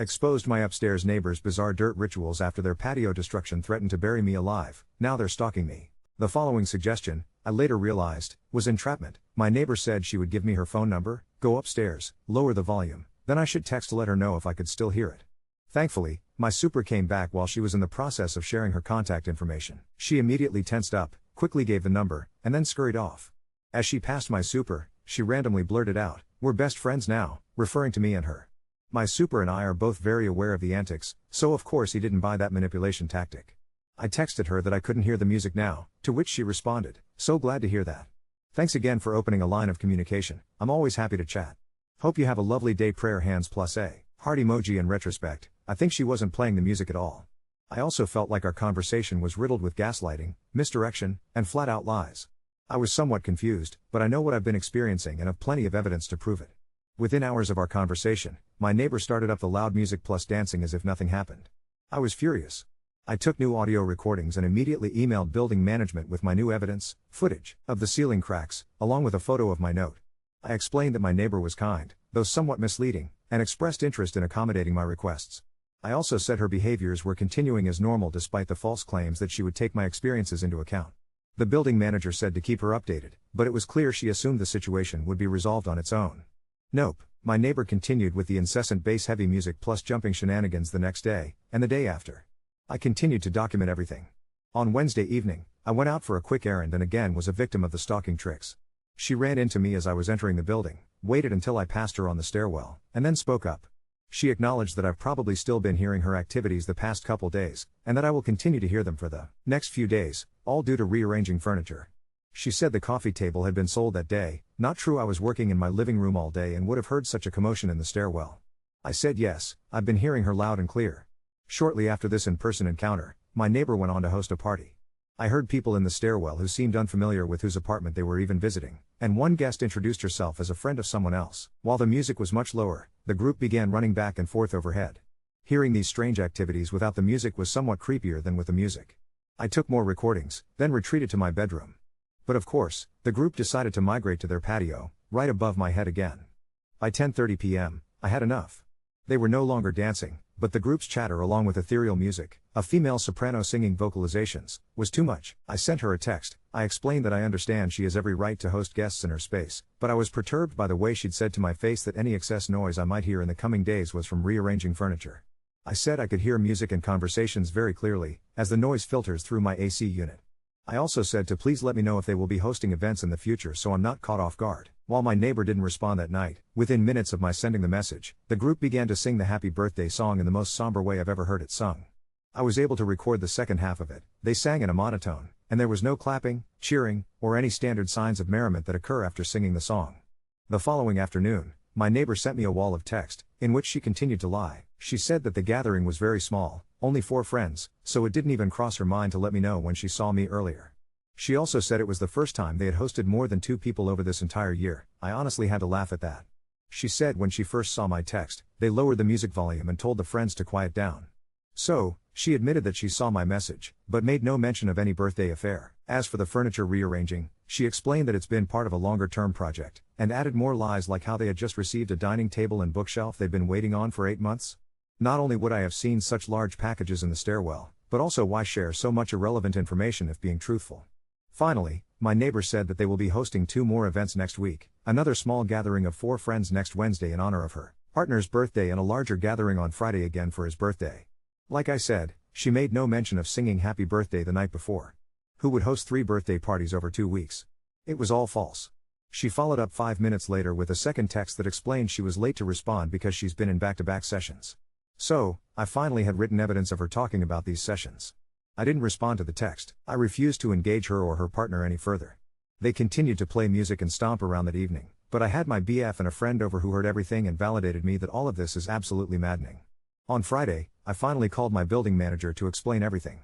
Exposed my upstairs neighbor's bizarre dirt rituals after their patio destruction threatened to bury me alive. Now they're stalking me. The following suggestion, I later realized, was entrapment. My neighbor said she would give me her phone number, go upstairs, lower the volume, then I should text to let her know if I could still hear it. Thankfully, my super came back while she was in the process of sharing her contact information. She immediately tensed up, quickly gave the number, and then scurried off. As she passed my super, she randomly blurted out, "We're best friends now," referring to me and her. My super and I are both very aware of the antics, so of course he didn't buy that manipulation tactic. I texted her that I couldn't hear the music now, to which she responded, "So glad to hear that. Thanks again for opening a line of communication, I'm always happy to chat. Hope you have a lovely day. Prayer hands plus a heart emoji." In retrospect, I think she wasn't playing the music at all. I also felt like our conversation was riddled with gaslighting, misdirection, and flat-out lies. I was somewhat confused, but I know what I've been experiencing and have plenty of evidence to prove it. Within hours of our conversation, my neighbor started up the loud music plus dancing as if nothing happened. I was furious. I took new audio recordings and immediately emailed building management with my new evidence, footage, of the ceiling cracks, along with a photo of my note. I explained that my neighbor was kind, though somewhat misleading, and expressed interest in accommodating my requests. I also said her behaviors were continuing as normal despite the false claims that she would take my experiences into account. The building manager said to keep her updated, but it was clear she assumed the situation would be resolved on its own. Nope, my neighbor continued with the incessant bass-heavy music plus jumping shenanigans the next day, and the day after. I continued to document everything. On Wednesday evening, I went out for a quick errand and again was a victim of the stalking tricks. She ran into me as I was entering the building, waited until I passed her on the stairwell, and then spoke up. She acknowledged that I've probably still been hearing her activities the past couple days, and that I will continue to hear them for the next few days, all due to rearranging furniture. She said the coffee table had been sold that day. Not true. I was working in my living room all day and would have heard such a commotion in the stairwell. I said yes, I've been hearing her loud and clear. Shortly after this in-person encounter, my neighbor went on to host a party. I heard people in the stairwell who seemed unfamiliar with whose apartment they were even visiting, and one guest introduced herself as a friend of someone else. While the music was much lower, the group began running back and forth overhead. Hearing these strange activities without the music was somewhat creepier than with the music. I took more recordings, then retreated to my bedroom. But of course, the group decided to migrate to their patio, right above my head again. By 10:30 p.m., I had enough. They were no longer dancing, but the group's chatter along with ethereal music, a female soprano singing vocalizations, was too much. I sent her a text. I explained that I understand she has every right to host guests in her space, but I was perturbed by the way she'd said to my face that any excess noise I might hear in the coming days was from rearranging furniture. I said I could hear music and conversations very clearly, as the noise filters through my AC unit. I also said to please let me know if they will be hosting events in the future so I'm not caught off guard. While my neighbor didn't respond that night, within minutes of my sending the message, the group began to sing the happy birthday song in the most somber way I've ever heard it sung. I was able to record the second half of it. They sang in a monotone, and there was no clapping, cheering, or any standard signs of merriment that occur after singing the song. The following afternoon, my neighbor sent me a wall of text, in which she continued to lie. She said that the gathering was very small, only 4 friends, so it didn't even cross her mind to let me know when she saw me earlier. She also said it was the first time they had hosted more than 2 people over this entire year. I honestly had to laugh at that. She said when she first saw my text, they lowered the music volume and told the friends to quiet down. So, she admitted that she saw my message, but made no mention of any birthday affair. As for the furniture rearranging, she explained that it's been part of a longer-term project, and added more lies like how they had just received a dining table and bookshelf they'd been waiting on for 8 months. Not only would I have seen such large packages in the stairwell, but also why share so much irrelevant information if being truthful. Finally, my neighbor said that they will be hosting 2 more events next week, another small gathering of 4 friends next Wednesday in honor of her partner's birthday and a larger gathering on Friday again for his birthday. Like I said, she made no mention of singing happy birthday the night before. Who would host 3 birthday parties over 2 weeks? It was all false. She followed up 5 minutes later with a second text that explained she was late to respond because she's been in back-to-back sessions. So, I finally had written evidence of her talking about these sessions. I didn't respond to the text. I refused to engage her or her partner any further. They continued to play music and stomp around that evening, but I had my BF and a friend over who heard everything and validated me that all of this is absolutely maddening. On Friday, I finally called my building manager to explain everything.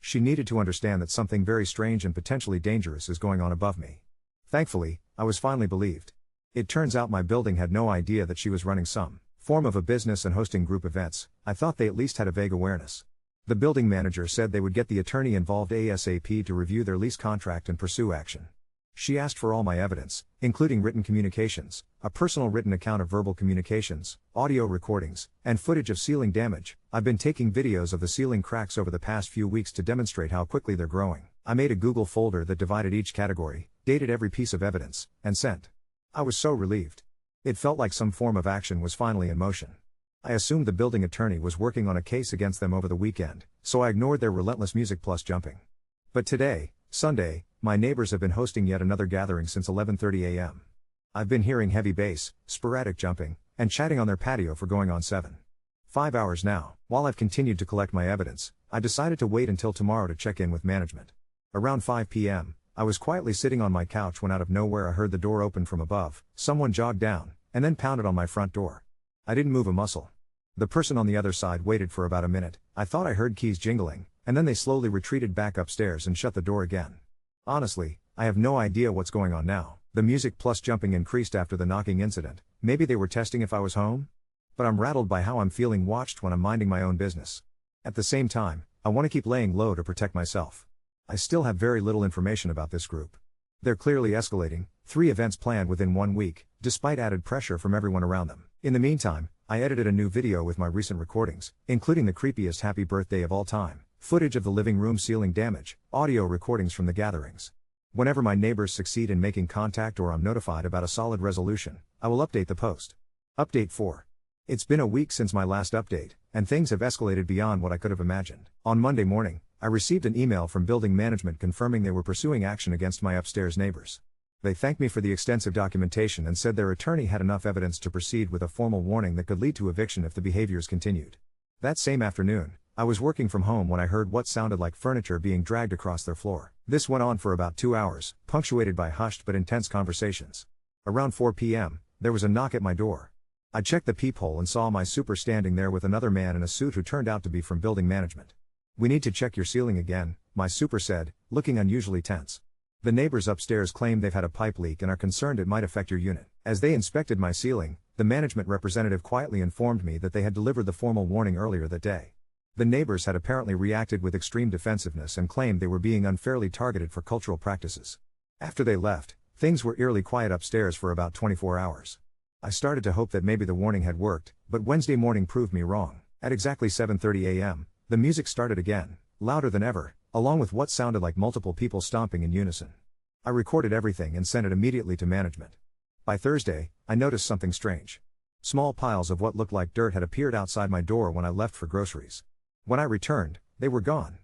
She needed to understand that something very strange and potentially dangerous is going on above me. Thankfully, I was finally believed. It turns out my building had no idea that she was running some form of a business and hosting group events. I thought they at least had a vague awareness. The building manager said they would get the attorney involved ASAP to review their lease contract and pursue action. She asked for all my evidence, including written communications, a personal written account of verbal communications, audio recordings, and footage of ceiling damage. I've been taking videos of the ceiling cracks over the past few weeks to demonstrate how quickly they're growing. I made a Google folder that divided each category, dated every piece of evidence, and sent. I was so relieved. It felt like some form of action was finally in motion. I assumed the building attorney was working on a case against them over the weekend, so I ignored their relentless music plus jumping. But today, Sunday, my neighbors have been hosting yet another gathering since 11:30 a.m. I've been hearing heavy bass, sporadic jumping, and chatting on their patio for going on 5 hours now. While I've continued to collect my evidence, I decided to wait until tomorrow to check in with management. Around 5 p.m., I was quietly sitting on my couch when out of nowhere I heard the door open from above, someone jogged down, and then pounded on my front door. I didn't move a muscle. The person on the other side waited for about a minute. I thought I heard keys jingling, and then they slowly retreated back upstairs and shut the door again. Honestly, I have no idea what's going on now. The music plus jumping increased after the knocking incident. Maybe they were testing if I was home? But I'm rattled by how I'm feeling watched when I'm minding my own business. At the same time, I want to keep laying low to protect myself. I still have very little information about this group. They're clearly escalating, 3 events planned within 1 week, despite added pressure from everyone around them. In the meantime, I edited a new video with my recent recordings, including the creepiest happy birthday of all time, footage of the living room ceiling damage, audio recordings from the gatherings. Whenever my neighbors succeed in making contact or I'm notified about a solid resolution, I will update the post. Update 4. It's been a week since my last update, and things have escalated beyond what I could have imagined. On Monday morning, I received an email from building management confirming they were pursuing action against my upstairs neighbors. They thanked me for the extensive documentation and said their attorney had enough evidence to proceed with a formal warning that could lead to eviction if the behaviors continued. That same afternoon, I was working from home when I heard what sounded like furniture being dragged across their floor. This went on for about 2 hours, punctuated by hushed but intense conversations. Around 4 p.m., there was a knock at my door. I checked the peephole and saw my super standing there with another man in a suit who turned out to be from building management. "We need to check your ceiling again," my super said, looking unusually tense. "The neighbors upstairs claim they've had a pipe leak and are concerned it might affect your unit." As they inspected my ceiling, the management representative quietly informed me that they had delivered the formal warning earlier that day. The neighbors had apparently reacted with extreme defensiveness and claimed they were being unfairly targeted for cultural practices. After they left, things were eerily quiet upstairs for about 24 hours. I started to hope that maybe the warning had worked, but Wednesday morning proved me wrong. At exactly 7:30 a.m., the music started again, louder than ever, along with what sounded like multiple people stomping in unison. I recorded everything and sent it immediately to management. By Thursday, I noticed something strange. Small piles of what looked like dirt had appeared outside my door when I left for groceries. When I returned, they were gone.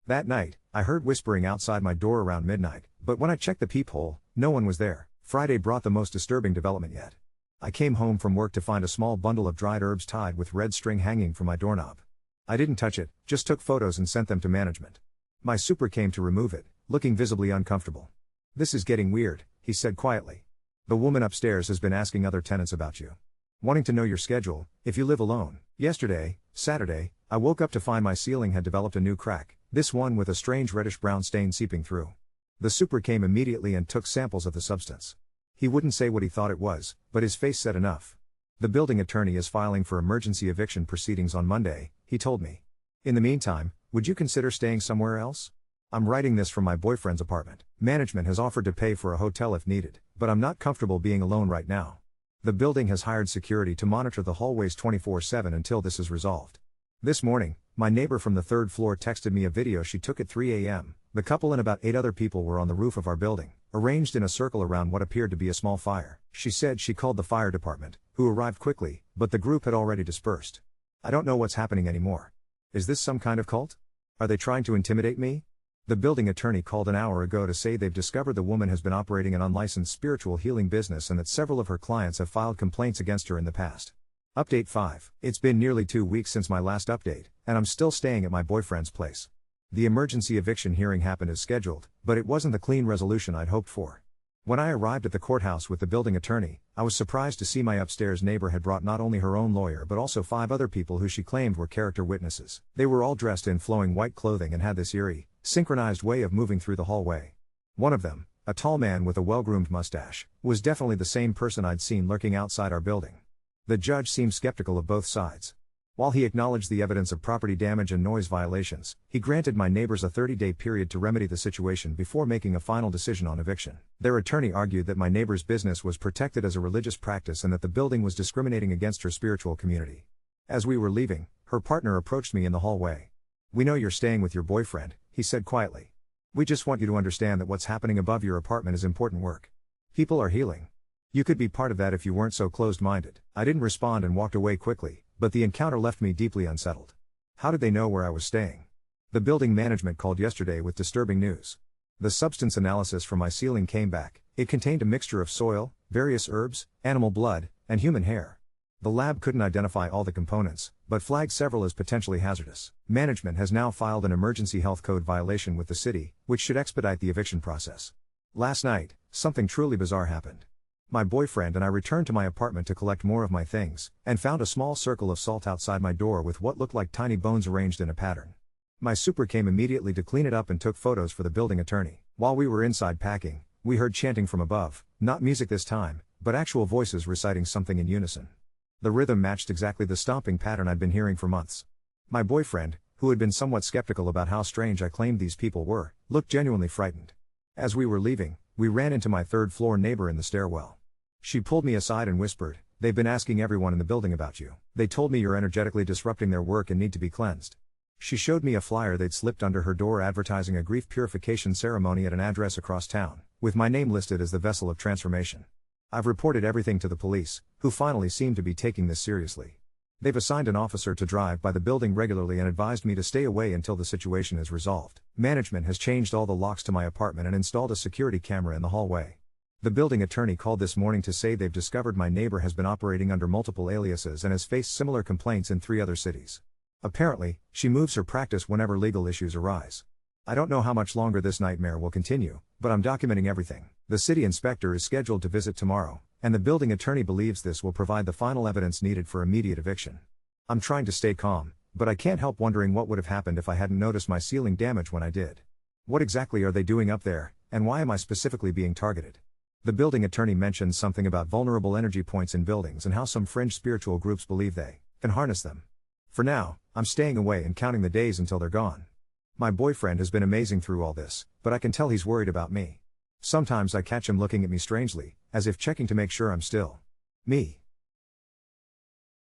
That night, I heard whispering outside my door around midnight, but when I checked the peephole, no one was there. Friday brought the most disturbing development yet. I came home from work to find a small bundle of dried herbs tied with red string hanging from my doorknob. I didn't touch it, just took photos and sent them to management. My super came to remove it, looking visibly uncomfortable. "This is getting weird," he said quietly. "The woman upstairs has been asking other tenants about you. Wanting to know your schedule, if you live alone." Yesterday, Saturday, I woke up to find my ceiling had developed a new crack, this one with a strange reddish-brown stain seeping through. The super came immediately and took samples of the substance. He wouldn't say what he thought it was, but his face said enough. "The building attorney is filing for emergency eviction proceedings on Monday," he told me. "In the meantime, would you consider staying somewhere else? I'm writing this from my boyfriend's apartment. Management has offered to pay for a hotel if needed, but I'm not comfortable being alone right now. The building has hired security to monitor the hallways 24/7 until this is resolved." This morning, my neighbor from the 3rd floor texted me a video she took at 3 a.m. The couple and about 8 other people were on the roof of our building, arranged in a circle around what appeared to be a small fire. She said she called the fire department, who arrived quickly, but the group had already dispersed. "I don't know what's happening anymore. Is this some kind of cult? Are they trying to intimidate me?" The building attorney called an hour ago to say they've discovered the woman has been operating an unlicensed spiritual healing business and that several of her clients have filed complaints against her in the past. Update 5. It's been nearly 2 weeks since my last update, and I'm still staying at my boyfriend's place. The emergency eviction hearing happened as scheduled, but it wasn't the clean resolution I'd hoped for. When I arrived at the courthouse with the building attorney, I was surprised to see my upstairs neighbor had brought not only her own lawyer but also 5 other people who she claimed were character witnesses. They were all dressed in flowing white clothing and had this eerie, synchronized way of moving through the hallway. One of them, a tall man with a well-groomed mustache, was definitely the same person I'd seen lurking outside our building. The judge seemed skeptical of both sides. While he acknowledged the evidence of property damage and noise violations, he granted my neighbors a 30-day period to remedy the situation before making a final decision on eviction. Their attorney argued that my neighbor's business was protected as a religious practice and that the building was discriminating against her spiritual community. As we were leaving, her partner approached me in the hallway. "We know you're staying with your boyfriend," he said quietly. "We just want you to understand that what's happening above your apartment is important work. People are healing. You could be part of that if you weren't so closed-minded." I didn't respond and walked away quickly, but the encounter left me deeply unsettled. How did they know where I was staying? The building management called yesterday with disturbing news. The substance analysis from my ceiling came back. It contained a mixture of soil, various herbs, animal blood, and human hair. The lab couldn't identify all the components, but flagged several as potentially hazardous. Management has now filed an emergency health code violation with the city, which should expedite the eviction process. Last night, something truly bizarre happened. My boyfriend and I returned to my apartment to collect more of my things, and found a small circle of salt outside my door with what looked like tiny bones arranged in a pattern. My super came immediately to clean it up and took photos for the building attorney. While we were inside packing, we heard chanting from above, not music this time, but actual voices reciting something in unison. The rhythm matched exactly the stomping pattern I'd been hearing for months. My boyfriend, who had been somewhat skeptical about how strange I claimed these people were, looked genuinely frightened. As we were leaving, we ran into my third-floor neighbor in the stairwell. She pulled me aside and whispered, "They've been asking everyone in the building about you. They told me you're energetically disrupting their work and need to be cleansed." She showed me a flyer they'd slipped under her door advertising a grief purification ceremony at an address across town, with my name listed as the vessel of transformation. I've reported everything to the police, who finally seem to be taking this seriously. They've assigned an officer to drive by the building regularly and advised me to stay away until the situation is resolved. Management has changed all the locks to my apartment and installed a security camera in the hallway. The building attorney called this morning to say they've discovered my neighbor has been operating under multiple aliases and has faced similar complaints in 3 other cities. Apparently, she moves her practice whenever legal issues arise. I don't know how much longer this nightmare will continue, but I'm documenting everything. The city inspector is scheduled to visit tomorrow, and the building attorney believes this will provide the final evidence needed for immediate eviction. I'm trying to stay calm, but I can't help wondering what would have happened if I hadn't noticed my ceiling damage when I did. What exactly are they doing up there, and why am I specifically being targeted? The building attorney mentioned something about vulnerable energy points in buildings and how some fringe spiritual groups believe they can harness them. For now, I'm staying away and counting the days until they're gone. My boyfriend has been amazing through all this, but I can tell he's worried about me. Sometimes I catch him looking at me strangely, as if checking to make sure I'm still me.